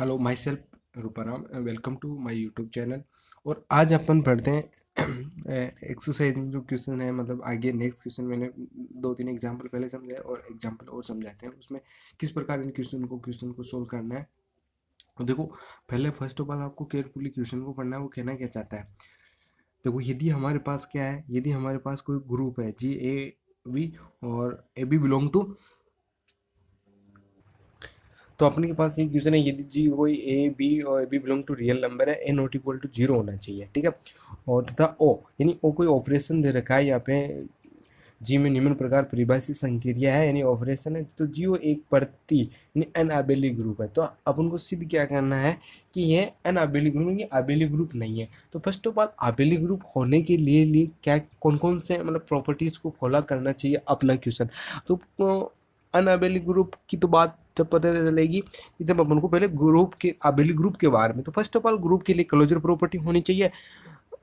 Hello myself Ruparam, welcome to my YouTube channel. और आज अपन पढ़ते हैं एक्सरसाइज में जो क्वेश्चन है, मतलब आगे नेक्स्ट क्वेश्चन मैंने दो तीन एग्जांपल पहले समझाया और एग्जांपल और समझाते हैं उसमें किस प्रकार इन क्वेश्चन को सोल्व करना है। तो देखो, पहले फर्स्ट ऑफ ऑल आपको केयरफुली क्वेश्चन को पढ़ना है। वो कहना क्या चाहता है, देखो यदि हमारे पास क्या है, यदि हमारे पास कोई ग्रुप है जी ए बी और ए बी बिलोंग टू, तो अपने के पास ये क्वेश्चन है, यदि जी कोई ए बी और B belong to real number है, A not equal to zero होना चाहिए, ठीक है। और तथा ओ, यानी ओ कोई ऑपरेशन दे रखा है यहाँ पे, जी में निम्न प्रकार परिभाषित संक्रिया है यानी ऑपरेशन है, तो जी वो एक प्रति यानी अनआबेली ग्रुप है। तो अपन को सिद्ध क्या करना है कि ये अनआबेली ग्रुप, ये आबेली ग्रुप नहीं है। तो फर्स्ट ऑफ ऑल आबेली ग्रुप होने के लिए क्या कौन कौन से मतलब प्रॉपर्टीज को फॉलो करना चाहिए अपना क्वेश्चन। तो अनअबेली ग्रुप की तो बात जब पता चलेगी कि जब अपन को पहले ग्रुप के आबेली ग्रुप के बारे में, तो फर्स्ट ऑफ ऑल ग्रुप के लिए क्लोजर प्रॉपर्टी होनी चाहिए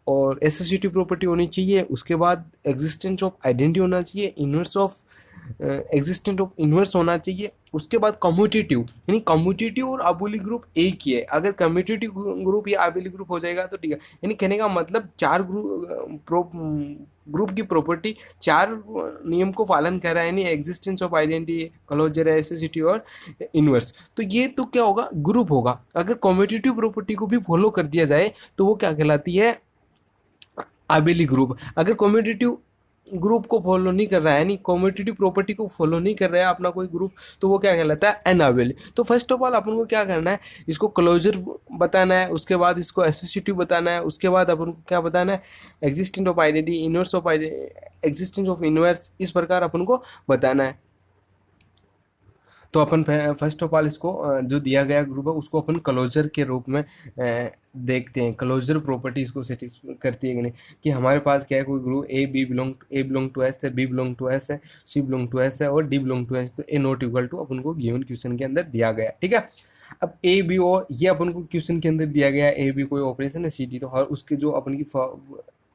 और एसोसिएटिव प्रॉपर्टी होनी चाहिए। उसके बाद एग्जिस्टेंस ऑफ आइडेंटिटी होना चाहिए, inverse of existence of inverse होना चाहिए। उसके बाद कम्यूटेटिव, यानी कम्यूटेटिव और आबेली ग्रुप एक ही है। अगर कम्यूटेटिव ग्रुप या आबेली ग्रुप हो जाएगा तो ठीक है। यानी कहने का मतलब चार ग्रुप की प्रॉपर्टी चार नियम को पालन कर रहा है, यानी existence of identity, closure, associative और इनवर्स। तो ये तो क्या होगा, ग्रुप होगा। अगर कम्यूटेटिव प्रॉपर्टी को भी फॉलो कर दिया जाए तो वो क्या कहलाती है, आबेली ग्रुप। अगर कॉम्पिटिटिव ग्रुप को फॉलो नहीं कर रहा है, यानी कॉम्पिटिटिव प्रॉपर्टी को फॉलो नहीं कर रहा है अपना कोई ग्रुप, तो वो क्या कहलाता है, अनअबेली। तो फर्स्ट ऑफ ऑल अपन को क्या करना है, इसको क्लोजर बताना है, उसके बाद इसको एसोसिएटिव बताना है, उसके बाद अपन को क्या बताना है, existence of identity, inverse of existence of inverse, इस प्रकार अपन को बताना है। तो अपन फर्स्ट ऑफ ऑल इसको जो दिया गया ग्रुप है उसको अपन क्लोजर के रूप में देखते हैं। क्लोजर प्रॉपर्टी इसको सेटिस्फाई करती है कि नहीं, कि हमारे पास क्या है, कोई group A belong to S है, बी बिलोंग टू एस है, सी बिलोंग टू एस है और डी बिलोंग टू एस। तो ए नॉट इक्वल टू अपन को गिवन क्वेश्चन के अंदर दिया गया, ठीक है। अब ए बी और ये अपन को क्वेश्चन के अंदर दिया गया, ए बी कोई ऑपरेशन है, सी डी, तो हर उसके जो अपन की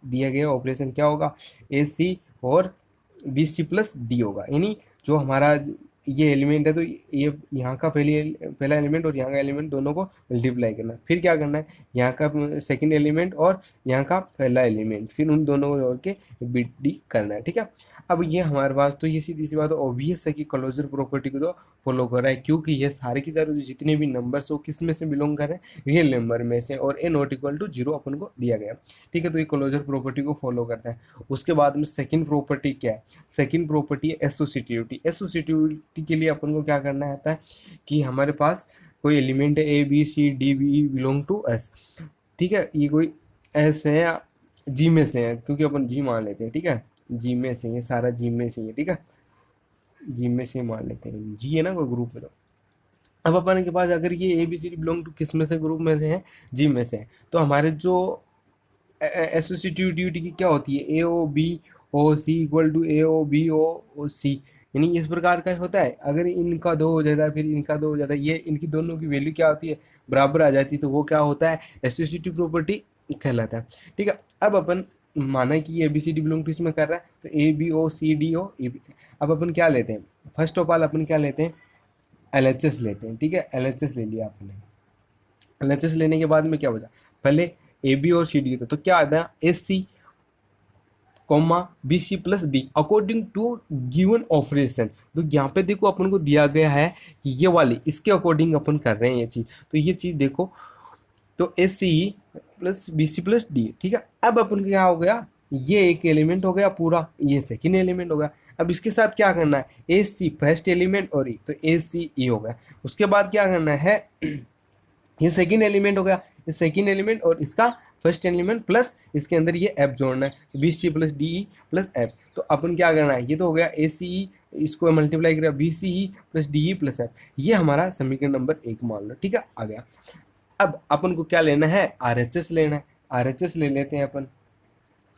दिया गया ऑपरेशन क्या होगा, ए सी और बी सी प्लस डी होगा। यानी जो हमारा ये एलिमेंट है, तो ये यहाँ का पहला एलिमेंट और यहाँ का एलिमेंट दोनों को मल्टीप्लाई करना है। फिर क्या करना है, यहाँ का सेकंड एलिमेंट और यहाँ का पहला एलिमेंट, फिर उन दोनों को जोड़ के बी डी करना है, ठीक है। अब ये हमारे पास, तो ये सीधी सी बात ऑब्वियस है कि क्लोजर प्रॉपर्टी को तो फॉलो कर रहा है, क्योंकि ये सारे के सारे जितने भी नंबर्स हो किस में से बिलोंग कर रहे हैं, रियल नंबर में से, और ए नॉट इक्वल टू जीरो अपन को दिया गया, ठीक है। तो ये क्लोजर प्रॉपर्टी को फॉलो करता है। उसके बाद में सेकेंड प्रॉपर्टी क्या है, सेकेंड प्रॉपर्टी है एसोसिएटिविटी। एसोसिएटिविटी के लिए अपन को क्या करना आता है कि हमारे पास कोई एलिमेंट है A B C D B belong to S, ठीक है। ये कोई एस है या जी में से है, क्योंकि अपन जी मान लेते हैं, ठीक है। जी में से, ये सारा जी में से है, ठीक है। जी में से मान लेते हैं, जी है ना कोई ग्रुप है। तो अब अपन के पास अगर ये A B C D belong to किस में से, ग्रुप में से है, जी में से है, तो हमारे जो एसोसिएटिविटी की क्या होती है, A O B O C equal to A O B O C, यानी इस प्रकार का होता है। अगर इनका दो हो जाता है, फिर इनका दो हो जाता है, ये इनकी दोनों की वैल्यू क्या होती है, बराबर आ जाती है, तो वो क्या होता है, एसोसिएटिव प्रॉपर्टी कहलाता है, ठीक है। अब अपन माना कि ये A B C D belong to इसमें कर रहा है, तो A B O C D O A B. अब अपन क्या लेते हैं, फर्स्ट ऑफ ऑल अपन क्या लेते हैं, एल एच एस लेते हैं, ठीक है। एल एच एस ले लिया आपने। एल एच एस लेने के बाद में क्या बचा, पहले ए बी और सी डी, तो क्या आता है, S C comma B C plus D according to given operation. तो यहाँ पे देखो अपन को दिया गया है कि ये वाली इसके अकॉर्डिंग अपन कर रहे हैं ये चीज़, तो ये चीज़ देखो, तो S C plus B C plus D, ठीक है। अब अपन क्या हो गया, ये एक एलिमेंट हो गया पूरा, ये सेकेंड एलिमेंट हो गया। अब इसके साथ क्या करना है, ए सी फर्स्ट एलिमेंट और ई, तो ए सी ई हो गया। उसके बाद क्या करना है, ये सेकेंड एलिमेंट हो गया, ये सेकेंड एलिमेंट और इसका फर्स्ट एलिमेंट प्लस इसके अंदर ये एफ जोड़ना है, B C plus D E plus F. तो अपन क्या करना है, ये तो हो गया ए सी ई, इसको मल्टीप्लाई करेगा B C E plus D E plus F, ये हमारा समीकरण नंबर 1 मान लो, ठीक है, आ गया। अब अपन को क्या लेना है, आर एच एस लेना है। आर एच एस ले लेते हैं अपन,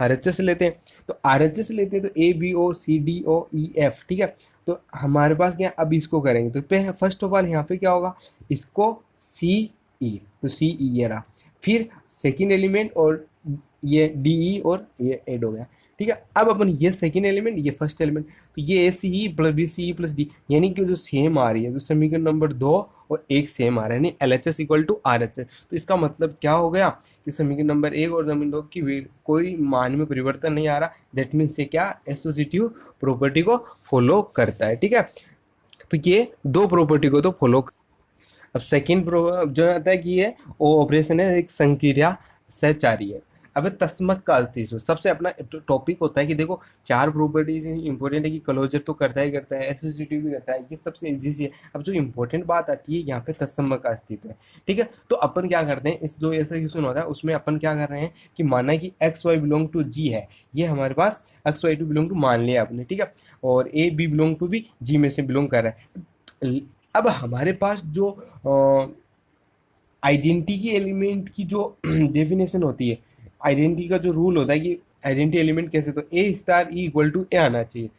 आर एच एस लेते हैं। तो आर एच एस लेते हैं, तो A B O C D O E F, ठीक है। तो हमारे पास क्या, अब इसको करेंगे तो फर्स्ट ऑफ ऑल यहाँ पे क्या होगा, इसको सी ई, तो सी ई ये रहा, फिर सेकेंड एलिमेंट और ये डी ई और ये एड हो गया, ठीक है। अब अपन ये सेकंड एलिमेंट, ये फर्स्ट एलिमेंट, तो ये A C E plus B C E plus D, यानी कि जो सेम आ रही है, तो समीकरण नंबर 2 और 1 सेम आ रहा है, यानी L H S equal to R H S. तो इसका मतलब क्या हो गया कि समीकरण नंबर 1 और समीकरण 2 की कोई मान में परिवर्तन नहीं आ रहा। दैट मीन्स ये क्या एसोसिएटिव प्रॉपर्टी को फॉलो करता है। ठीक है, तो ये दो प्रॉपर्टी को तो फॉलो। अब सेकंड जो आता है कि ये वो ऑपरेशन है एक संक्रिया सहचारी है। अब तस्मक का अतिशय सबसे अपना टॉपिक होता है कि देखो चार प्रॉपर्टीज इंपॉर्टेंट है कि क्लोजर तो करता ही करता है, एसोसिएटिव भी करता है, ये सबसे इजी सी है। अब जो इंपॉर्टेंट बात आती है यहाँ पे तस्मक का अस्तित्व है। ठीक है, तो अपन क्या करते हैं, इस जो ऐसा क्वेश्चन होता है उसमें अपन क्या कर रहे हैं कि माना कि X Y belong to G है, ये हमारे पास X Y to belong to मान लिया आपने। ठीक है, और ए बी बिलोंग टू भी जी में से बिलोंग कर रहा है। अब हमारे पास जो आइडेंटिटी की एलिमेंट की जो डेफिनेशन होती है, आइडेंटिटी का जो रूल होता है कि आइडेंटिटी एलिमेंट कैसे, तो ए स्टार ई इक्वल टू ए आना चाहिए।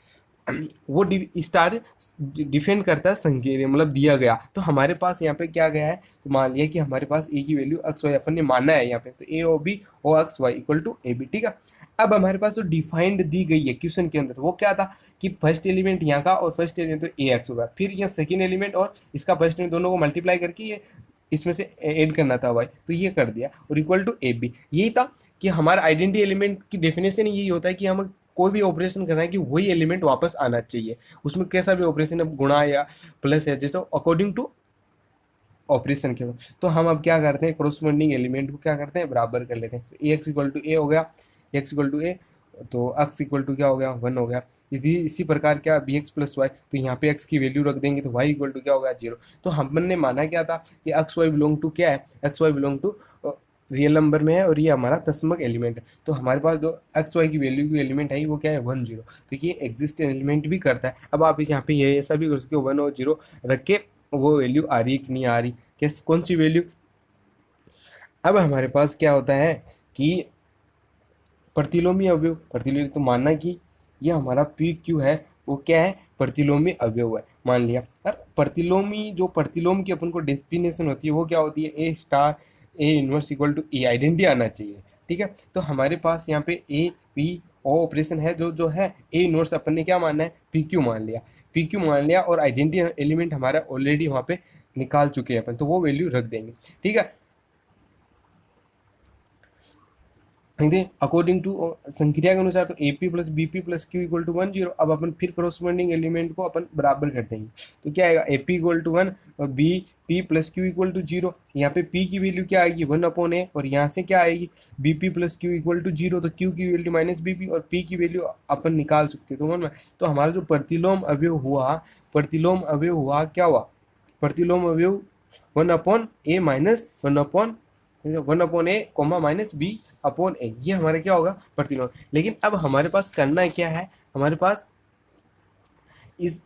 वो स्टार डिफेंड करता है संकेत, मतलब दिया गया। तो हमारे पास यहाँ पे क्या गया है, तो मान लिया कि हमारे पास ए की वैल्यू एक्स वाई अपन ने माना है यहाँ पे, तो A O B O X Y equal to A B. ठीक है, अब हमारे पास जो डिफाइंड दी गई है क्वेश्चन के अंदर वो क्या था कि फर्स्ट एलिमेंट यहाँ का और फर्स्ट एलिमेंट तो ए एक्स होगा, फिर यहाँ सेकेंड एलिमेंट और इसका फर्स्ट एलिमेंट दोनों को मल्टीप्लाई करके ये इसमें से ऐड करना था वाई, तो ये कर दिया और इक्वल टू ए बी। यही था कि हमारा आइडेंटिटी एलिमेंट की डेफिनेशन यही होता है कि हम कोई भी ऑपरेशन करना है कि वही एलिमेंट वापस आना चाहिए, उसमें कैसा भी ऑपरेशन अब गुणा या प्लस है जैसे अकॉर्डिंग टू ऑपरेशन के। तो हम अब क्या करते हैं, क्रॉसमेंडिंग एलिमेंट को क्या करते हैं बराबर कर लेते हैं। तो ए एक्स इक्वल टू ए हो गया, एक्स इक्वल टू ए, तो एक्स इक्वल टू क्या हो गया 1 हो गया। इसी प्रकार क्या बी एक्स प्लस वाई, तो यहाँ पे एक्स की वैल्यू रख देंगे तो वाई इक्वल टू क्या हो गया 0। तो हमने माना क्या था कि एक्स वाई बिलोंग टू क्या है, X Y belong to real number में है और ये हमारा तस्मक एलिमेंट है। तो हमारे पास जो एक्स वाई की वैल्यू की एलिमेंट है वो क्या है 1 0, तो ये एग्जिस्टिंग एलिमेंट भी करता है। अब आप इस यहाँ पे ये ऐसा भी कर सकते हो 1 और 0 रख के वो वैल्यू आ रही कि नहीं आ रही, कैसे कौन सी वैल्यू। अब हमारे पास क्या होता है कि प्रतिलोमी अवयव, प्रतिलोमी तो मानना कि ये हमारा पी क्यू है वो क्या है प्रतिलोमी अवयव है मान लिया। और प्रतिलोमी जो प्रतिलोम की अपन को डेफिनेशन होती है वो क्या होती है A star A inverse equal to A, identity आना चाहिए। ठीक है, तो हमारे पास यहाँ पे ए पी ओ ऑपरेशन है जो है ए इनवर्स अपन ने क्या मानना है पी क्यू मान लिया, पी क्यू मान लिया और आइडेंटिटी एलिमेंट हमारा ऑलरेडी वहाँ पे निकाल चुके हैं अपन, तो वो वैल्यू रख देंगे। ठीक है, अकॉर्डिंग टू संक्रिया के अनुसार तो A P plus B P plus Q equal to 1 0। अब अपन फिर क्रॉसमेंडिंग एलिमेंट को अपन बराबर कर देंगे, तो क्या आएगा ए पी इक्वल टू 1 और B P plus Q equal to 0। यहाँ पे पी की वैल्यू क्या आएगी 1 अपॉन ए, और यहाँ से क्या आएगी B P plus Q equal to 0, तो क्यू की वैल्यू माइनस बी पी और पी की वैल्यू अपन निकाल सकते हैं तो 1 में। तो हमारा जो प्रतिलोम अवयव हुआ, प्रतिलोम अवयव हुआ क्या हुआ, प्रतिलोम अवयव 1 अपॉन ए माइनस 1 अपॉन ए कोमा माइनस बी अपॉन ए, ये हमारा क्या होगा प्रतिलोम। लेकिन अब हमारे पास करना क्या है, हमारे पास इस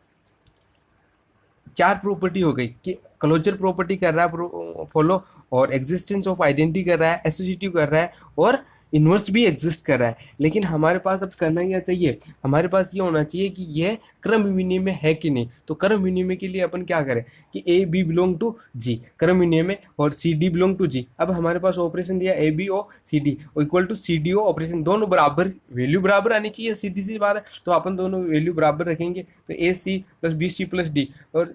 चार प्रॉपर्टी हो गई कि क्लोजर प्रॉपर्टी कर रहा है फॉलो, और एग्जिस्टेंस ऑफ आइडेंटिटी कर रहा है, एसोसिएटिव कर रहा है, और इन्वर्स भी एग्जिस्ट कर रहा है। लेकिन हमारे पास अब करना क्या चाहिए, हमारे पास ये होना चाहिए कि यह क्रम विनिमय है कि नहीं। तो क्रम विनिमय के लिए अपन क्या करें कि A B belong to G क्रम विनिमय और C D belong to G. अब हमारे पास ऑपरेशन दिया A B O C D equal to C D O operation, दोनों बराबर वैल्यू बराबर आनी चाहिए, सीधी सी बात है। तो अपन दोनों वैल्यू बराबर रखेंगे, तो A C plus B C plus D और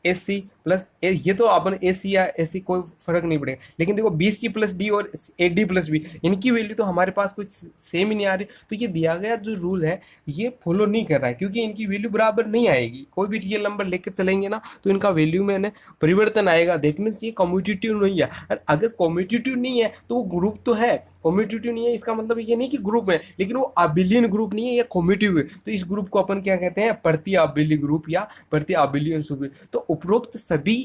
ए सी प्लस ए, ये तो अपन ए सी या ए सी कोई फर्क नहीं पड़ेगा। लेकिन देखो बी सी प्लस डी और ए डी प्लस बी इनकी वैल्यू तो हमारे पास कुछ सेम ही नहीं आ रही, तो ये दिया गया जो रूल है ये फॉलो नहीं कर रहा है, क्योंकि इनकी वैल्यू बराबर नहीं आएगी। कोई भी रियल नंबर लेकर चलेंगे ना तो इनका वैल्यू में ना परिवर्तन आएगा। दैट मीन्स ये कम्यूटेटिव नहीं है, और अगर कम्यूटेटिव नहीं है तो वो ग्रुप तो है, कम्यूटेटिव नहीं है इसका मतलब ये नहीं कि ग्रुप है, लेकिन वो अबिलियन ग्रुप नहीं है, ये कम्यूटेटिव है। तो इस ग्रुप को अपन क्या कहते हैं प्रति अबिलियन ग्रुप या प्रति अबिलियन ग्रुप। तो उपरोक्त सभी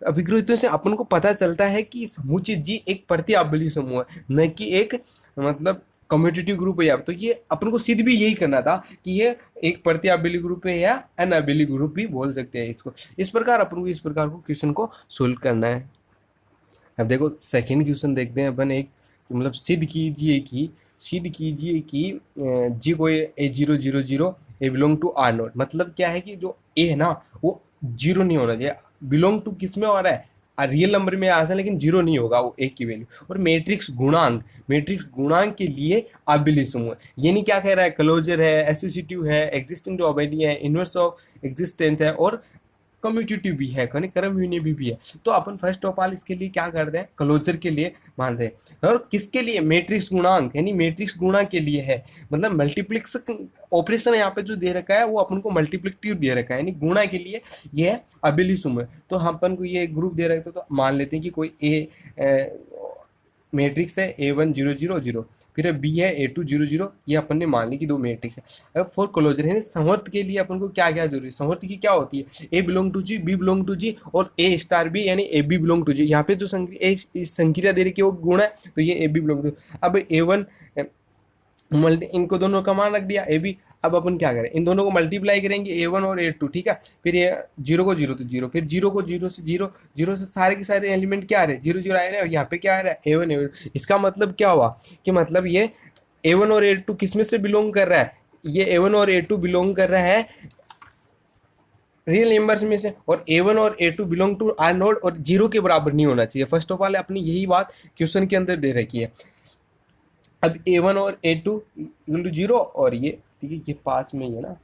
अभिग्रहितों से अपन को पता चलता है कि समुचित जी एक प्रति अबिलियन समूह है, न कि एक मतलब कम्यूटेटिव ग्रुप है। तो ये अपन को सिद्ध भी यही करना था कि ये एक प्रति अबिलियन ग्रुप है या अनअबिलियन ग्रुप भी बोल सकते हैं इसको। इस प्रकार अपन को इस प्रकार को क्वेश्चन को सोल्व करना है। अब देखो सेकंड क्वेश्चन देखते हैं अपन, एक मतलब सिद्ध कीजिए कि जी कोई ए 0 0 0 ए बिलोंग टू R0। मतलब क्या है कि जो ए है ना वो 0 नहीं होना चाहिए, बिलोंग टू किस में हो रहा है रियल नंबर में आ सकता है लेकिन जीरो नहीं होगा वो एक की वैल्यू। और मैट्रिक्स गुणांक के लिए आबिली समूह है। ये नहीं क्या कह रहा है, क्लोजर है, एसोसिएटिव है, एग्जिस्टेंट ऑबिलिटी है, इनवर्स ऑफ एग्जिस्टेंट है और कम्यूटेटिव भी है, कर्म यूनियन भी है। तो अपन फर्स्ट ऑफ ऑल इसके लिए क्या करते हैं, क्लोजर के लिए मानते हैं। और किसके लिए, मैट्रिक्स गुणांक यानी मैट्रिक्स गुणा के लिए है। मतलब मल्टीप्लिक्स ऑपरेशन यहाँ पे जो दे रखा है वो अपन को मल्टीप्लिकेटिव दे रखा है, यानी गुणा के लिए ये है अबिलिसुम है। तो हम अपन को ये ग्रुप दे रखा तो मान लेते हैं कि कोई मैट्रिक्स है A1 0 0 0, फिर बी है A2 0 0, ये अपन ने मान ली कि दो मैट्रिक्स है। अब फॉर क्लोजर है संवर्त के लिए अपन को क्या क्या जरूरी है, संवर्त की क्या होती है, A belong to G, B belong to G और A स्टार B यानी AB बिलोंग टू जी। यहाँ पे जो संक्रिया दे रही है वो गुण है, तो ये AB बिलोंग टू। अब A1 इनको दोनों का मान रख दिया AB। अब अपन क्या करें, इन दोनों को मल्टीप्लाई करेंगे A1 और A2, ठीक है। फिर ये जीरो को जीरो तो जीरो, फिर जीरो को जीरो से जीरो, जीरो से सारे के सारे एलिमेंट क्या आ रहे हैं, जीरो जीरो आ रहे हैं। और यहाँ पे क्या आ रहा है A1 A1। इसका मतलब क्या हुआ कि मतलब ये A1 और A2 किस में से बिलोंग कर रहा है, ये A1 और A2 बिलोंग कर रहा है रियल नंबर्स में से। और A1 और A2 belong to R naught और जीरो के बराबर नहीं होना चाहिए। फर्स्ट ऑफ ऑल अपनी यही बात क्वेश्चन के अंदर दे रखी है। अब A1 और A2 इक्वल टू जीरो और ये ठीक है, ये पास में ही है ना।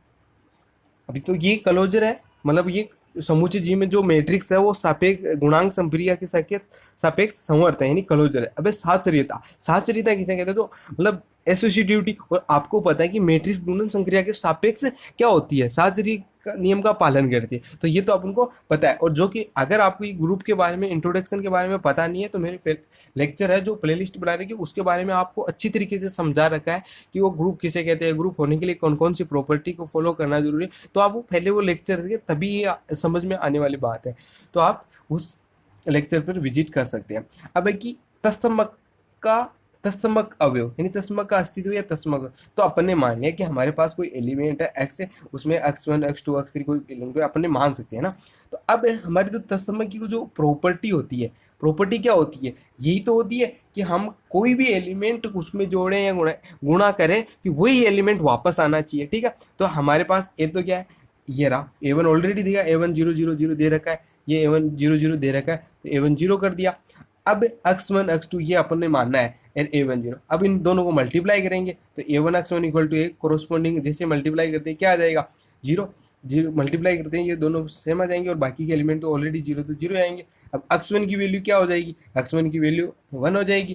अभी तो ये क्लोजर है, मतलब ये समूचे जी में जो मैट्रिक्स है वो सापेक्ष गुणांक संक्रिया के सापेक्ष संवर्त है, यानी क्लोजर है। अबे साचरिता किसे कहते हैं, तो मतलब एसोसिएटिविटी। और आपको पता है कि मैट्रिक्स गुणन संक्रिया के सापेक्ष क्या होती है, साचरी का नियम का पालन करती है। तो ये तो अपन को पता है। और जो कि अगर आपको ये ग्रुप के बारे में, इंट्रोडक्शन के बारे में पता नहीं है, तो मेरे लेक्चर है जो प्लेलिस्ट बना रखी है उसके बारे में आपको अच्छी तरीके से समझा रखा है कि वो ग्रुप किसे कहते हैं, ग्रुप होने के लिए कौन कौन सी प्रॉपर्टी को फॉलो करना जरूरी है। तो आप वो पहले वो लेक्चर देखें, तभी ये समझ में आने वाली बात है। तो आप उस लेक्चर पर विजिट कर सकते हैं। अब है कि तत्समक का तत्समक अवयव यानी तत्समक का अस्तित्व या तत्समक, तो अपन ने मान लिया कि हमारे पास कोई एलिमेंट है x है, उसमें x1 x2 x3 कोई एलिमेंट को अपन ने मान सकते हैं ना। तो अब हमारी तो तत्समक की जो प्रॉपर्टी होती है, प्रॉपर्टी क्या होती है, यही तो होती है कि हम कोई भी एलिमेंट उसमें जोड़ें या गुणा करें कि वही एलिमेंट वापस आना चाहिए, ठीक है। तो हमारे पास ये तो क्या है, ये रहा A1 ऑलरेडी दिया, A1 0 0 0 दे रखा है, ये A1 0 0 दे रखा है, तो A1 0 कर दिया। अब x1 x2 ये अपन ने मानना है A1 0। अब इन दोनों को मल्टीप्लाई करेंगे तो A1 x1 equal to A corresponding, जैसे मल्टीप्लाई करते हैं क्या आ जाएगा, जीरो। जीरो मल्टीप्लाई करते हैं ये दोनों सेम आ जाएंगे और बाकी के एलिमेंट तो ऑलरेडी जीरो, तो जीरो आएंगे। अब x1 की वैल्यू क्या हो जाएगी, x1 की वैल्यू 1 हो जाएगी,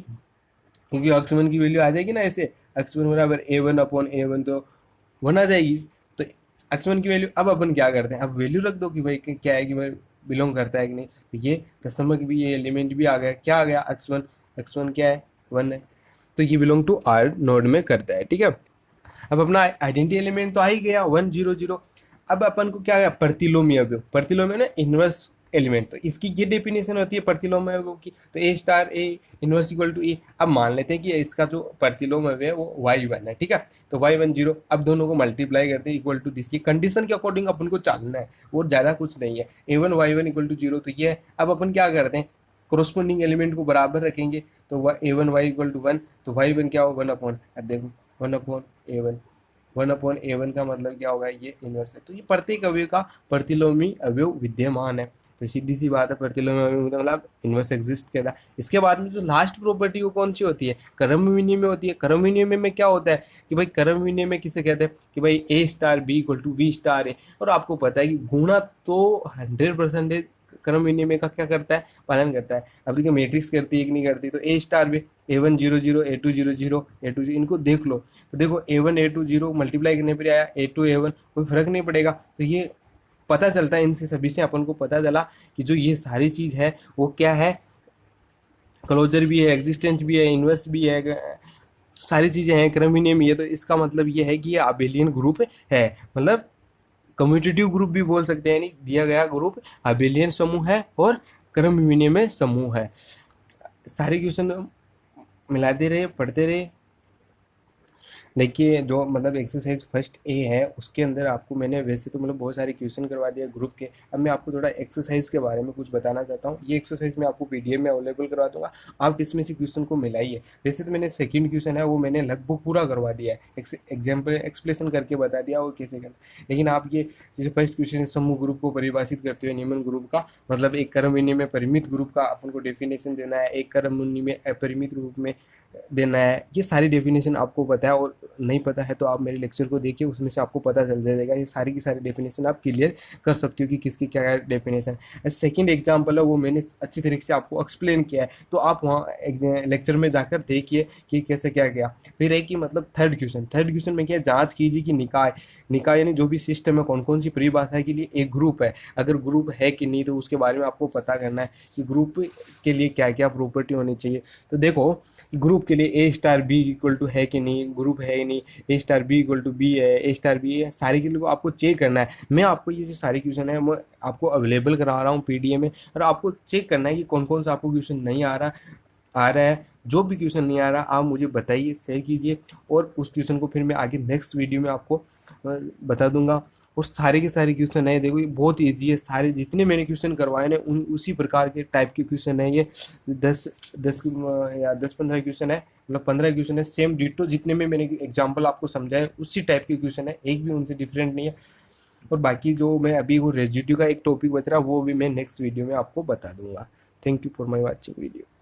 क्योंकि x1 की वैल्यू आ जाएगी ना ऐसे, x1 बराबर A1 अपॉन A1 तो 1 आ जाएगी। तो x1 की वैल्यू, अब अपन क्या करते हैं, अब वैल्यू रख दो कि भाई क्या है कि भाई बिलोंग करता है कि नहीं। तो ये दशमलव भी, ये एलिमेंट भी आ गया, क्या आ गया x1, x1 क्या है 1 है, तो ये बिलोंग टू आर नोड में करता है, ठीक है। अब अपना आइडेंटिटी एलिमेंट तो आ ही गया 1 0 0। अब अपन को क्या है, प्रतिलोमी अवयव, प्रतिलोमी ना इनवर्स एलिमेंट, तो इसकी ये डेफिनेशन होती है प्रतिलोम अवयव की, तो A star A inverse equal to A। अब मान लेते हैं कि इसका जो प्रतिलोम अवयव है वो y1 है, ठीक है। तो y1 0, अब दोनों को मल्टीप्लाई करते हैं इक्वल टू दिस, ये कंडीशन के अकॉर्डिंग अपन को चलना है और ज़्यादा कुछ नहीं है। A1 y1 इक्वल टू 0 तो ये है। अब अपन क्या करते हैं, कोरोस्पोंडिंग एलिमेंट को बराबर रखेंगे, तो A1 y इक्वल टू 1, तो y1 क्या हो 1 अपॉन, अब देखो 1 अपॉन A1, 1 अपॉन A1 का मतलब क्या होगा, ये इनवर्स है। तो ये प्रत्येक अवयव का प्रतिलोमी अवयव विद्यमान है। तो सीधी सी बात है, प्रतिलोमी अवयव मतलब इनवर्स एग्जिस्ट करता है। इसके बाद में जो लास्ट प्रॉपर्टी वो कौन सी होती है, क्रम विनिमय होती है। क्रम विनिमय में क्या होता है कि भाई क्रम विनिमय किसे कहते हैं कि भाई A star B equal to B star A। और आपको पता है कि गुणा तो 100% क्रम विनिमय का क्या करता है, पालन करता है। अब देखिए मैट्रिक्स करती है कि नहीं करती, तो A स्टार भी A1 0 0 A2 0 0 A2 0, इनको देख लो तो देखो A1 A2 0 मल्टीप्लाई करने पर आया A2 A1, कोई फर्क नहीं पड़ेगा। तो ये पता चलता है, इनसे सभी से अपन को पता चला कि जो ये सारी चीज़ है वो क्या है, क्लोजर भी है, एग्जिस्टेंट भी है, इनवर्स भी है, सारी चीज़ें हैं, क्रम विनिमय भी है। तो इसका मतलब ये है कि ये अबेलियन ग्रुप है, मतलब कम्यूटेटिव ग्रुप भी बोल सकते हैं, यानी दिया गया ग्रुप अबेलियन समूह है और क्रम विनिमय समूह है। सारे क्वेश्चन मिलाते रहे, पढ़ते रहे। देखिए जो मतलब एक्सरसाइज फर्स्ट ए है उसके अंदर आपको मैंने वैसे तो मतलब बहुत सारे क्वेश्चन करवा दिया ग्रुप के। अब मैं आपको थोड़ा एक्सरसाइज के बारे में कुछ बताना चाहता हूँ। ये एक्सरसाइज मैं आपको पीडीएफ में अवेलेबल करवा दूंगा, आप किसमें से क्वेश्चन को मिलाइए। वैसे तो मैंने सेकंड क्वेश्चन है वो मैंने लगभग पूरा करवा दिया है, एग्जाम्पल एक्सप्लेनेशन करके बता दिया वो कैसे करना। लेकिन आप ये जैसे फर्स्ट क्वेश्चन है समूह ग्रुप को परिभाषित करते हुए निम्न ग्रुप का मतलब एक क्रमणीय में परिमित ग्रुप का अपन को डेफिनेशन देना है, एक क्रमणीय में अपरिमित रूप में देना है। ये सारी डेफिनेशन आपको पता है, और नहीं पता है तो आप मेरे लेक्चर को देखिए, उसमें से आपको पता चल जाएगा। ये सारी की सारी डेफिनेशन आप क्लियर कर सकते हो कि किसकी क्या क्या डेफिनेशन है। सेकंड एग्जांपल है वो मैंने अच्छी तरीके से आपको एक्सप्लेन किया है, तो आप वहाँ लेक्चर में जाकर देखिए कि कैसे क्या किया। फिर है कि मतलब थर्ड क्वेश्चन में क्या जांच कीजिए कि निकाय निकाय यानी जो भी सिस्टम है कौन कौन सी परिभाषा के लिए एक ग्रुप है, अगर ग्रुप है कि नहीं तो उसके बारे में आपको पता करना है कि ग्रुप के लिए क्या क्या प्रॉपर्टी होनी चाहिए। तो देखो ग्रुप के लिए A star B equal to है कि नहीं, ग्रुप है कि नहीं, A star B equal to B है, ए स्टार बी है, सारे के लिए आपको चेक करना है। मैं आपको ये जो सारे क्वेश्चन है मैं आपको अवेलेबल करा रहा हूँ पीडीएफ में, और आपको चेक करना है कि कौन कौन सा आपको क्वेश्चन नहीं आ रहा है। जो भी क्वेश्चन नहीं आ रहा आप मुझे बताइए, शेयर कीजिए, और उस क्वेश्चन को फिर मैं आगे नेक्स्ट वीडियो में आपको बता दूंगा। और सारे के सारे क्वेश्चन है, देखो ये बहुत ईजी है, सारे जितने मैंने क्वेश्चन करवाए ना उन उसी प्रकार के टाइप के क्वेश्चन है ये। 10 या 10-15 क्वेश्चन है, मतलब 15 क्वेश्चन है सेम डिटो जितने में मैंने एग्जाम्पल आपको समझाए उसी टाइप के क्वेश्चन है, एक भी उनसे डिफरेंट नहीं है। और बाकी जो मैं अभी वो रेजिड्यू का एक टॉपिक बच रहा है वो भी मैं नेक्स्ट वीडियो में आपको बता दूंगा। Thank you for my watching video.